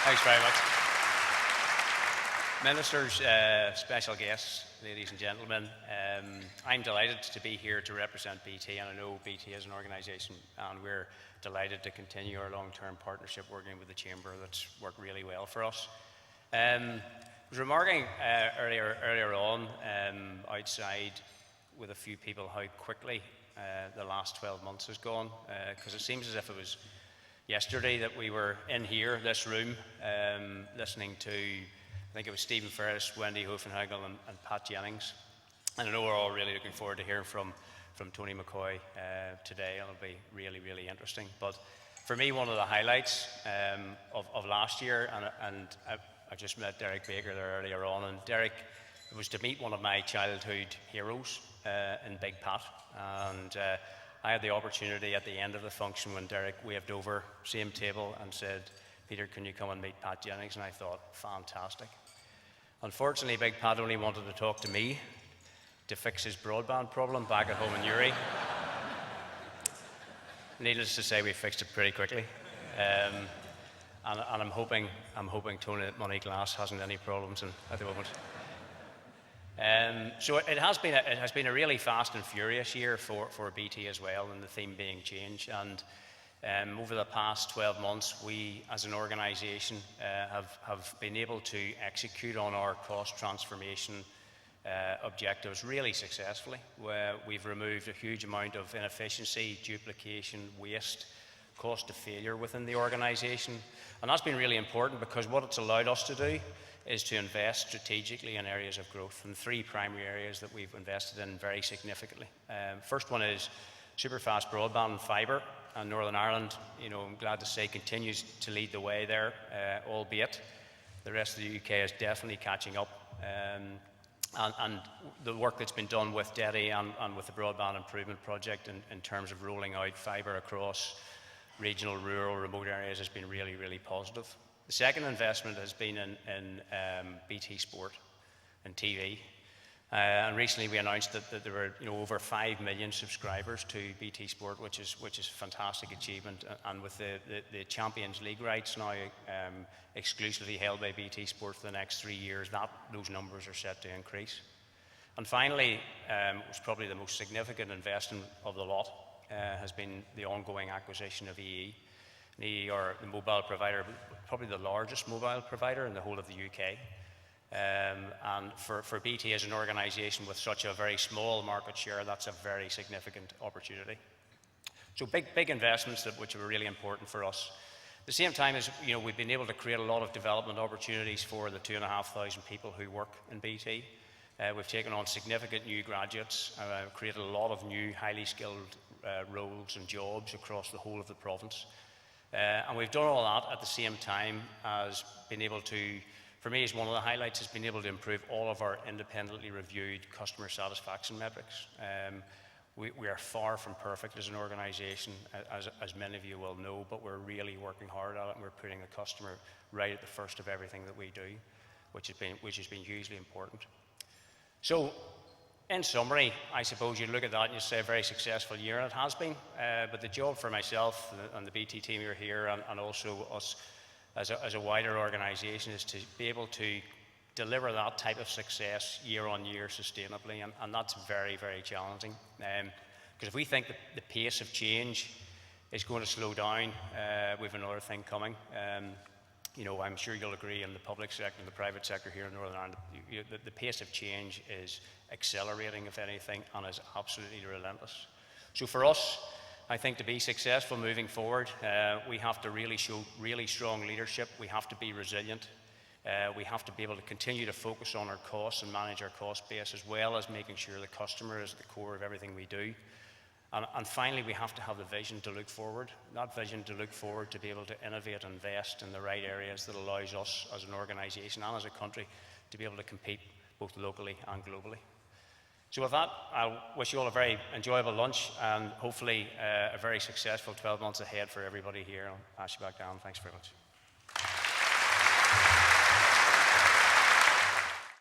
Thanks very much. Ministers, special guests, ladies and gentlemen, I'm delighted to be here to represent BT, and I know BT is an organisation, and we're delighted to continue our long-term partnership working with the Chamber. That's worked really well for us. I was remarking earlier on outside with a few people how quickly the last 12 months has gone, because it seems as if it was yesterday that we were in here, this room, listening to, I think it was Stephen Ferris, Wendy Hoefenhagel and Pat Jennings. And I know we're all really looking forward to hearing from Tony McCoy today. It'll be really, really interesting. But for me, one of the highlights of last year, and I just met Derek Baker there earlier on, and Derek, it was to meet one of my childhood heroes in Big Pat. And I had the opportunity at the end of the function when Derek waved over, same table, and said, "Peter, can you come and meet Pat Jennings?" And I thought, fantastic. Unfortunately, Big Pat only wanted to talk to me to fix his broadband problem back at home in Uri. Needless to say, we fixed it pretty quickly. And I'm hoping Tony at Money Glass hasn't any problems at the moment. So it has been a really fast and furious year for BT as well, and the theme being change. And over the past 12 months, we as an organisation have been able to execute on our cost transformation objectives really successfully. Where we've removed a huge amount of inefficiency, duplication, waste, cost of failure within the organisation. And that's been really important because what it's allowed us to do is to invest strategically in areas of growth, and three primary areas that we've invested in very significantly. First one is super fast broadband and fibre, and Northern Ireland, I'm glad to say, continues to lead the way there, albeit the rest of the UK is definitely catching up. And the work that's been done with DETI and with the Broadband Improvement Project in terms of rolling out fibre across regional, rural, remote areas has been really, really positive. The second investment has been in BT Sport and TV. And recently we announced that there were over 5 million subscribers to BT Sport, which is a fantastic achievement. And with the Champions League rights now exclusively held by BT Sport for the next 3 years, those numbers are set to increase. And finally, was probably the most significant investment of the lot, has been the ongoing acquisition of EE. And EE are the mobile provider, probably the largest mobile provider in the whole of the UK. And for BT as an organisation with such a very small market share, that's a very significant opportunity. So big investments which are really important for us. At the same time as we've been able to create a lot of development opportunities for the 2,500 people who work in BT. We've taken on significant new graduates, created a lot of new highly skilled roles and jobs across the whole of the province. And we've done all that at the same time as being able to, for me, is one of the highlights, has been able to improve all of our independently reviewed customer satisfaction metrics. We are far from perfect as an organisation, as many of you will know, but we're really working hard at it, and we're putting the customer right at the first of everything that we do, which has been hugely important. So, in summary, I suppose you look at that and you say a very successful year, and it has been, but the job for myself and the BT team who are here, and also us as a wider organisation, is to be able to deliver that type of success year on year sustainably, and that's very, very challenging. Because if we think that the pace of change is going to slow down, we have another thing coming. I'm sure you'll agree, in the public sector and the private sector here in Northern Ireland, the pace of change is accelerating, if anything, and is absolutely relentless. So for us, I think to be successful moving forward, we have to really show really strong leadership. We have to be resilient. We have to be able to continue to focus on our costs and manage our cost base, as well as making sure the customer is at the core of everything we do. And finally, we have to have the vision to look forward. That vision to look forward, to be able to innovate and invest in the right areas that allows us as an organisation and as a country to be able to compete both locally and globally. So with that, I'll wish you all a very enjoyable lunch, and hopefully a very successful 12 months ahead for everybody here. I'll pass you back down. Thanks very much.